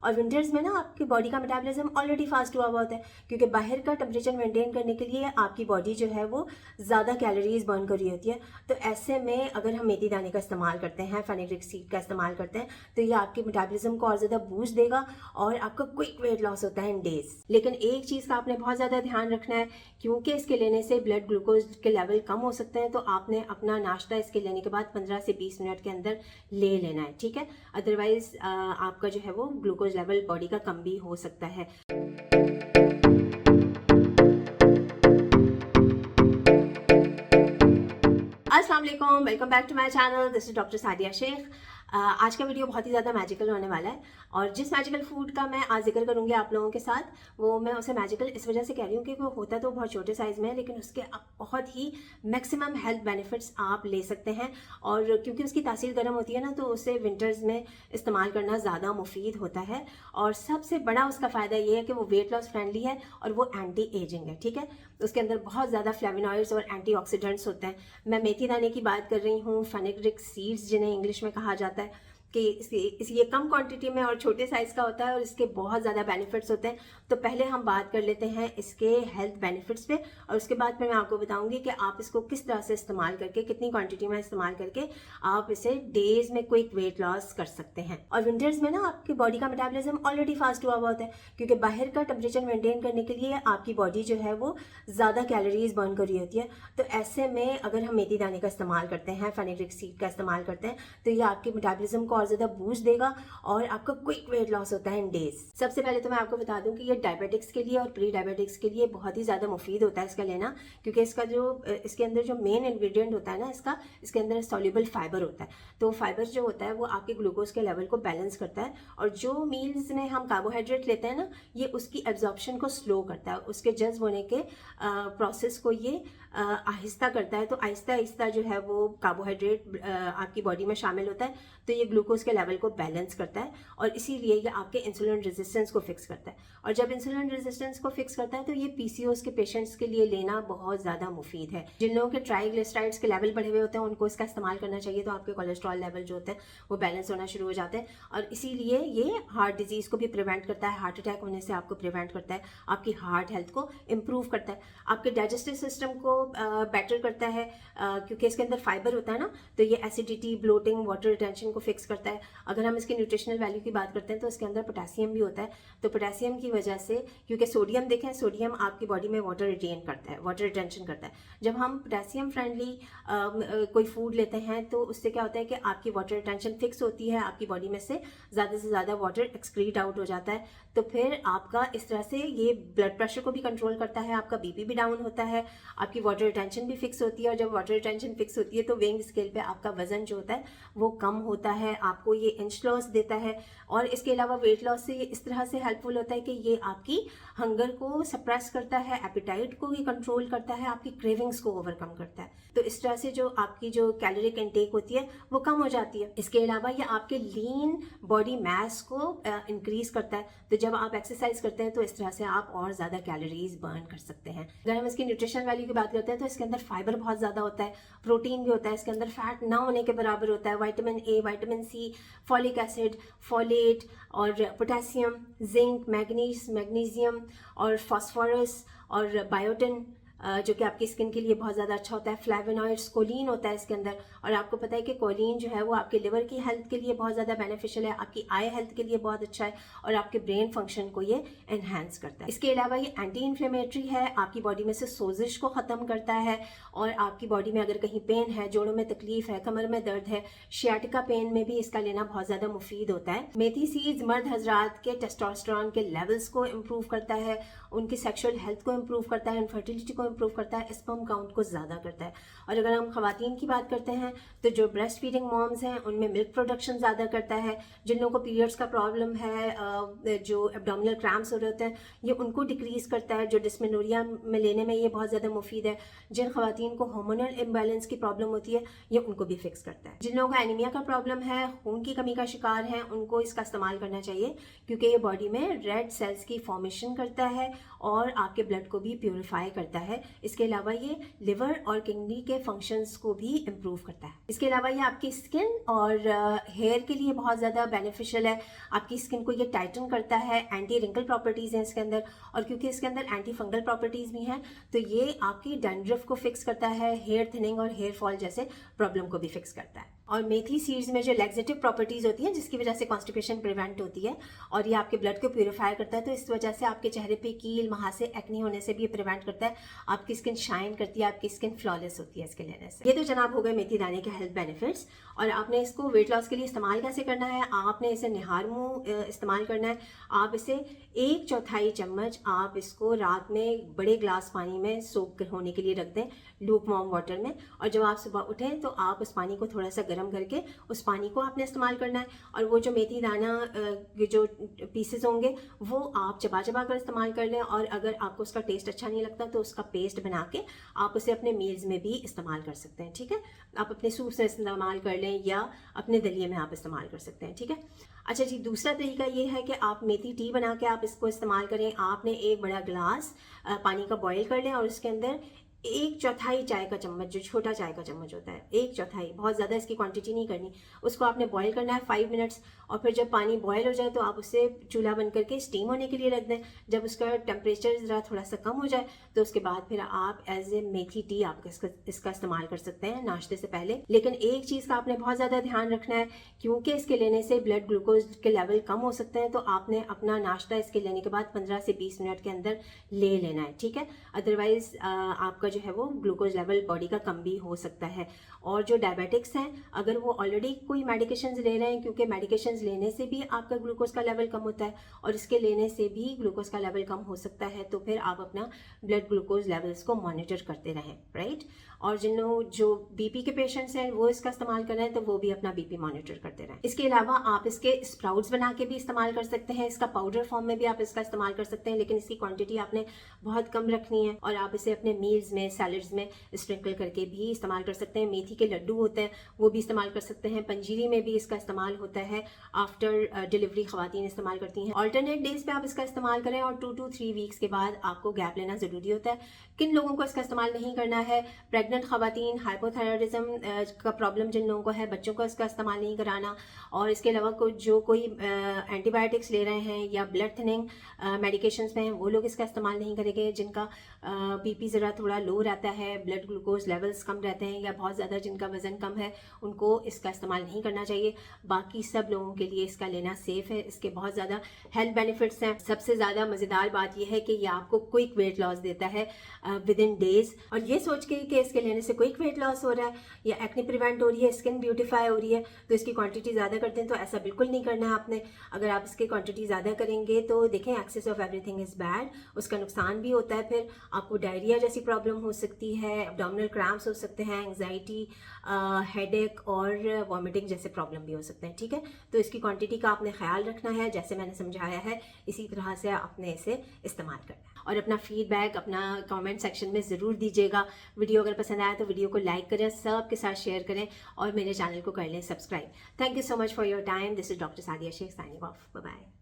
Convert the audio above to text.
और विंटर्स में ना आपकी बॉडी का मेटाबॉलिज्म ऑलरेडी फास्ट हुआ हुआ होता है, क्योंकि बाहर का टेम्परेचर मेंटेन करने के लिए आपकी बॉडी जो है वो ज़्यादा कैलोरीज बर्न कर रही होती है। तो ऐसे में अगर हम मेथी दाने का इस्तेमाल करते हैं, फेनुग्रीक सीड का इस्तेमाल करते हैं, तो ये आपके मेटाबॉलिज्म को और ज़्यादा बूस्ट देगा और आपका क्विक वेट लॉस होता है इन डेज। लेकिन एक चीज़ का आपने बहुत ज़्यादा ध्यान रखना है, क्योंकि इसके लेने से ब्लड ग्लूकोज के लेवल कम हो सकते हैं, तो आपने अपना नाश्ता इसके लेने के बाद 15 से 20 मिनट के अंदर ले लेना है, ठीक है। अदरवाइज आपका जो है वो ग्लूकोज लेवल बॉडी का कम भी हो सकता है। अस्सलाम वालेकुम, welcome back to my channel. This is doctor Sadia Shaikh. आज का वीडियो बहुत ही ज़्यादा मैजिकल होने वाला है, और जिस मैजिकल फूड का मैं आज जिक्र करूँगी आप लोगों के साथ, वो मैं उसे मैजिकल इस वजह से कह रही हूँ कि वो होता तो बहुत छोटे साइज़ में है, लेकिन उसके बहुत ही मैक्सिमम हेल्थ बेनिफिट्स आप ले सकते हैं। और क्योंकि उसकी तासीर गर्म होती है ना, तो उसे विंटर्स में इस्तेमाल करना ज़्यादा मुफीद होता है। और सबसे बड़ा उसका फ़ायदा ये है कि वो वेट लॉस फ्रेंडली है और वो एंटी एजिंग है, ठीक है। उसके अंदर बहुत ज़्यादा फ्लेवोनॉइड्स और एंटीऑक्सीडेंट्स होते हैं। मैं मेथी दाने की बात कर रही हूँ, फेनुग्रीक सीड्स जिन्हें इंग्लिश में कहा जाता है, कि ये कम क्वांटिटी में और छोटे साइज़ का होता है और इसके बहुत ज़्यादा बेनिफिट्स होते हैं। तो पहले हम बात कर लेते हैं इसके हेल्थ बेनिफिट्स पे, और उसके बाद मैं आपको बताऊंगी कि आप इसको किस तरह से इस्तेमाल करके, कितनी क्वांटिटी में इस्तेमाल करके आप इसे डेज में क्विक वेट लॉस कर सकते हैं। और विंटर्स में ना आपकी बॉडी का मेटाबॉलिज्म ऑलरेडी फास्ट हुआ हुआ होता है, क्योंकि बाहर का टेम्परेचर मेंटेन करने के लिए आपकी बॉडी जो है वो ज़्यादा कैलोरीज बर्न कर रही होती है। तो ऐसे में अगर हम मेथी दाने का इस्तेमाल करते हैं, फेनुग्रीक सीड का इस्तेमाल करते हैं, तो ये आपके मेटाबॉलिज्म को और ज़्यादा बूस्ट देगा और आपका क्विक वेट लॉस होता है इन डेज। सबसे पहले तो मैं आपको बता दूं कि ये डायबिटिक्स के लिए और प्री डायबिटिक्स के लिए बहुत ही ज़्यादा मुफीद होता है इसका लेना, क्योंकि इसके अंदर जो मेन इंग्रेडिएंट होता है ना इसके अंदर सॉल्युबल फाइबर होता है। तो फाइबर जो होता है वो आपके ग्लूकोज के लेवल को बैलेंस करता है, और जो मील्स में हम कार्बोहाइड्रेट लेते हैं ना, ये उसकी एब्जॉर्प्शन को स्लो करता है, उसके जज्ब होने के प्रोसेस को ये आहिस्ता करता है। तो आहिस्ता आहिस्ता जो है वो कार्बोहाइड्रेट आपकी बॉडी में शामिल होता है, तो ये ग्लूकोज के लेवल को बैलेंस करता है, और इसीलिए ये आपके इंसुलिन रेजिस्टेंस को फिक्स करता है। और जब इंसुलिन रेजिस्टेंस को फिक्स करता है, तो ये पीसीओएस के पेशेंट्स के लिए लेना बहुत ज़्यादा मुफीद है। जिन लोगों के ट्राइग्लिसराइड्स के लेवल बढ़े हुए होते हैं, उनको इसका इस्तेमाल करना चाहिए, तो आपके कोलेस्ट्रॉल लेवल जो होते हैं वो बैलेंस होना शुरू हो जाते हैं। और इसीलिए ये हार्ट डिजीज़ को भी प्रिवेंट करता है, हार्ट अटैक होने से आपको प्रिवेंट करता है, आपकी हार्ट हेल्थ को इम्प्रूव करता है, आपके डाइजेस्टिव सिस्टम को बेटर करता है, क्योंकि इसके अंदर फाइबर होता है ना, तो ये एसिडिटी, ब्लोटिंग, वाटर रिटेंशन को फिक्स करता है। अगर हम इसके न्यूट्रिशनल वैल्यू की बात करते हैं, तो इसके अंदर पोटेशियम भी होता है। तो पोटेशियम की वजह से, क्योंकि सोडियम देखें, सोडियम आपकी बॉडी में वाटर रिटेन करता है, वाटर रिटेंशन करता है। जब हम पोटेशियम फ्रेंडली कोई फूड लेते हैं, तो उससे क्या होता है कि आपकी वाटर रिटेंशन फिक्स होती है, आपकी बॉडी में से ज़्यादा वाटर एक्सक्रीट आउट हो जाता है। तो फिर आपका इस तरह से ये ब्लड प्रेशर को भी कंट्रोल करता है, आपका बीपी भी डाउन होता है, आपकी वाटर रिटेंशन भी फिक्स होती है। और जब वाटर रिटेंशन फिक्स होती है, तो वेइंग स्केल पे आपका वजन जो होता है वो कम होता है, आपको ये इंच लॉस देता है। और इसके अलावा वेट लॉस से ये इस तरह से हेल्पफुल होता है कि ये आपकी हंगर को सप्रेस करता है, एपिटाइट को भी कंट्रोल करता है, आपकी क्रेविंग्स को ओवरकम करता है। तो इस तरह से जो आपकी जो कैलोरिक इनटेक होती है वो कम हो जाती है। इसके अलावा ये आपके लीन बॉडी मास को इंक्रीज करता है। तो जब आप एक्सरसाइज करते हैं, तो इस तरह से आप और ज़्यादा कैलोरीज बर्न कर सकते हैं। अगर हम इसकी न्यूट्रिशन वैल्यू की बात करते हैं, तो इसके अंदर फाइबर बहुत ज़्यादा होता है, प्रोटीन भी होता है, इसके अंदर फैट ना होने के बराबर होता है, vitamin A, vitamin C, folic acid, folate और पोटेशियम, जिंक, मैग्नीशियम और फास्फोरस और बायोटिन, जो कि आपकी स्किन के लिए बहुत ज़्यादा अच्छा होता है। फ्लेवोनॉइड्स, कोलिन होता है इसके अंदर, और आपको पता है कि कोलिन जो है वो आपके लिवर की हेल्थ के लिए बहुत ज़्यादा बेनिफिशियल है, आपकी आई हेल्थ के लिए बहुत अच्छा है, और आपके ब्रेन फंक्शन को ये एनहांस करता है। इसके अलावा ये एंटी इन्फ्लेमेटरी है, आपकी बॉडी में से सोजिश को ख़त्म करता है, और आपकी बॉडी में अगर कहीं पेन है, जोड़ों में तकलीफ है, कमर में दर्द है, शियाटिका पेन में भी इसका लेना बहुत ज़्यादा मुफीद होता है। मेथी सीड्स मर्द हजरात के टेस्टोस्टेरोन के लेवल्स को इम्प्रूव करता है, उनकी सेक्शुअल हेल्थ को इम्प्रूव करता है, इनफर्टिलिटी को इम्प्रूव करता है, स्पर्म काउंट को ज़्यादा करता है। और अगर हम खवातीन की बात करते हैं, तो जो ब्रेस्ट फीडिंग मॉम्स हैं उनमें मिल्क प्रोडक्शन ज़्यादा करता है। जिन लोगों को पीरियड्स का प्रॉब्लम है, जो एब्डोमिनल क्रैम्प्स हो रहे होते हैं, ये उनको डिक्रीज़ करता है, जो डिस्मेनोरिया में लेने में ये बहुत ज़्यादा मुफीद है। जिन खवातीन को हार्मोनल इम्बैलेंस की प्रॉब्लम होती है, ये उनको भी फिक्स करता है। जिन लोगों को एनीमिया का प्रॉब्लम है, खून की कमी का शिकार है, उनको इसका इस्तेमाल करना चाहिए, क्योंकि ये बॉडी में रेड सेल्स की फॉर्मेशन करता है और आपके ब्लड को भी प्योरीफाई करता है। है, इसके अलावा ये लिवर और किडनी के फंक्शंस को भी इम्प्रूव करता है। इसके अलावा ये आपकी स्किन और हेयर के लिए बहुत ज़्यादा बेनिफिशियल है। आपकी स्किन को ये टाइटन करता है, एंटी रिंकल प्रॉपर्टीज़ हैं इसके अंदर, और क्योंकि इसके अंदर एंटी फंगल प्रॉपर्टीज़ भी हैं तो ये आपकी डैंड्रफ को फिक्स करता है, हेयर थिनिंग और हेयर फॉल जैसे प्रॉब्लम को भी फिक्स करता है। और मेथी सीड्स में जो लैक्सेटिव प्रॉपर्टीज़ होती हैं जिसकी वजह से कॉन्स्टिपेशन प्रिवेंट होती है और ये आपके ब्लड को प्यूरिफाई करता है, तो इस वजह से आपके चेहरे पे कील, महासे, एक्ने होने से भी ये प्रिवेंट करता है। आपकी स्किन शाइन करती है, आपकी स्किन फ्लॉलेस होती है इसके लेने से। ये तो जनाब हो गए मेथी दाने के हेल्थ बेनिफिट्स। और आपने इसको वेट लॉस के लिए इस्तेमाल कैसे करना है, आपने इसे निहार मुँह इस्तेमाल करना है। आप इसे 1/4 चम्मच आप इसको रात में बड़े ग्लास पानी में सोक होने के लिए रख दें, लूक वार्म वाटर में, और जब आप सुबह उठें तो आप उस पानी को थोड़ा सा गर्म करके उस पानी को आपने इस्तेमाल करना है। और वो जो मेथी दाना जो पीसेस होंगे वो आप चबा चबा कर इस्तेमाल कर लें, और अगर आपको उसका टेस्ट अच्छा नहीं लगता तो उसका पेस्ट बना के आप उसे अपने मील्स में भी इस्तेमाल कर सकते हैं, ठीक है। आप अपने सूप से इस्तेमाल कर लें या अपने दलिए में आप इस्तेमाल कर सकते हैं, ठीक है। अच्छा जी, दूसरा तरीका ये है कि आप मेथी टी बना के आप इसको इस्तेमाल करें। आपने एक बड़ा गिलास पानी का बॉयल कर लें और उसके अंदर 1/4 चाय का चम्मच, जो छोटा चाय का चम्मच होता है, 1/4, बहुत ज़्यादा इसकी क्वांटिटी नहीं करनी, उसको आपने बॉयल करना है 5 मिनट्स। और फिर जब पानी बॉयल हो जाए तो आप उसे चूल्हा बंद करके स्टीम होने के लिए रख दें। जब उसका टेम्परेचर ज़रा थोड़ा सा कम हो जाए तो उसके बाद फिर आप एज ए मेथी टी आप इसका इस्तेमाल कर सकते हैं नाश्ते से पहले। लेकिन एक चीज़ का आपने बहुत ज़्यादा ध्यान रखना है, क्योंकि इसके लेने से ब्लड ग्लूकोज के लेवल कम हो सकते हैं, तो आपने अपना नाश्ता इसके लेने के बाद 15 से 20 मिनट के अंदर ले लेना है, ठीक है। अदरवाइज आपका जो है वो ग्लूकोज लेवल बॉडी का कम भी हो सकता है। और जो डायबिटिक्स हैं, अगर वो ऑलरेडी कोई मेडिकेशंस ले रहे हैं, क्योंकि मेडिकेशंस लेने से भी आपका ग्लूकोज का लेवल कम होता है और इसके लेने से भी ग्लूकोज का लेवल कम हो सकता है, तो फिर आप अपना ब्लड ग्लूकोज लेवल्स को मॉनिटर करते रहें, राइट। और जो बीपी के पेशेंट्स हैं वो इसका इस्तेमाल कर रहे हैं तो वो भी अपना बीपी मॉनिटर करते रहें। इसके अलावा आप इसके स्प्राउट्स बना के भी इस्तेमाल कर सकते हैं, इसका पाउडर फॉर्म में भी आप इसका इस्तेमाल कर सकते हैं, लेकिन इसकी क्वांटिटी आपने बहुत कम रखनी है। और आप इसे अपने मील्स में, सैलड्स में स्प्रिंकल करके भी इस्तेमाल कर सकते हैं। मेथी के लड्डू होते हैं वो भी इस्तेमाल कर सकते हैं। पंजीरी में भी इसका इस्तेमाल होता है, आफ्टर डिलीवरी ख़वातीन इस्तेमाल करती हैं। ऑल्टरनेट डेज पे आप इसका इस्तेमाल करें और 2 to 3 वीक्स के बाद आपको गैप लेना ज़रूरी होता है। किन लोगों को इसका इस्तेमाल नहीं करना है, प्रेग्नेंट ख़वातीन, हाइपोथायरॉयडिज्म का प्रॉब्लम जिन लोगों को है, बच्चों को इसका इस्तेमाल नहीं कराना। और इसके अलावा कोई एंटीबायोटिक्स ले रहे हैं या ब्लड थिनिंग मेडिकेशंस में हैं, वो लोग इसका इस्तेमाल नहीं करेंगे। जिनका बीपी ज़रा थोड़ा लो रहता है, ब्लड ग्लूकोज लेवल्स कम रहते हैं, या बहुत ज़्यादा जिनका वज़न कम है, उनको इसका इस्तेमाल नहीं करना चाहिए। बाकी सब लोगों के लिए इसका लेना सेफ़ है। इसके बहुत ज़्यादा हेल्थ बेनिफिट्स हैं। सबसे ज़्यादा मज़ेदार बात यह है कि ये आपको क्विक वेट लॉस देता है विद इन डेज। और ये सोच के कि इसके लेने से क्विक वेट लॉस हो रहा है या एक्ने प्रिवेंट हो रही है, स्किन ब्यूटीफाई हो रही है, तो इसकी क्वांटिटी ज़्यादा करते हैं, तो ऐसा बिल्कुल नहीं करना है आपने। अगर आप इसकी क्वांटिटी ज़्यादा करेंगे तो देखें, excess of everything is bad, उसका नुकसान भी होता है। फिर आपको डायरिया जैसी प्रॉब्लम हो सकती है, एब्डोमिनल क्रैम्प्स हो सकते हैं, एंग्जाइटी, हेडेक और वॉमिटिंग जैसे प्रॉब्लम भी हो सकते हैं, ठीक है। तो इसकी क्वांटिटी का आपने ख्याल रखना है, जैसे मैंने समझाया है इसी तरह से आपने इसे इस्तेमाल करना है। और अपना फीडबैक अपना कमेंट सेक्शन में ज़रूर दीजिएगा। वीडियो अगर पसंद आया तो वीडियो को लाइक करें, सबके साथ शेयर करें और मेरे चैनल को कर लें subscribe. Thank you so much for your time. This is doctor Sadia Shaikh signing off. Bye bye.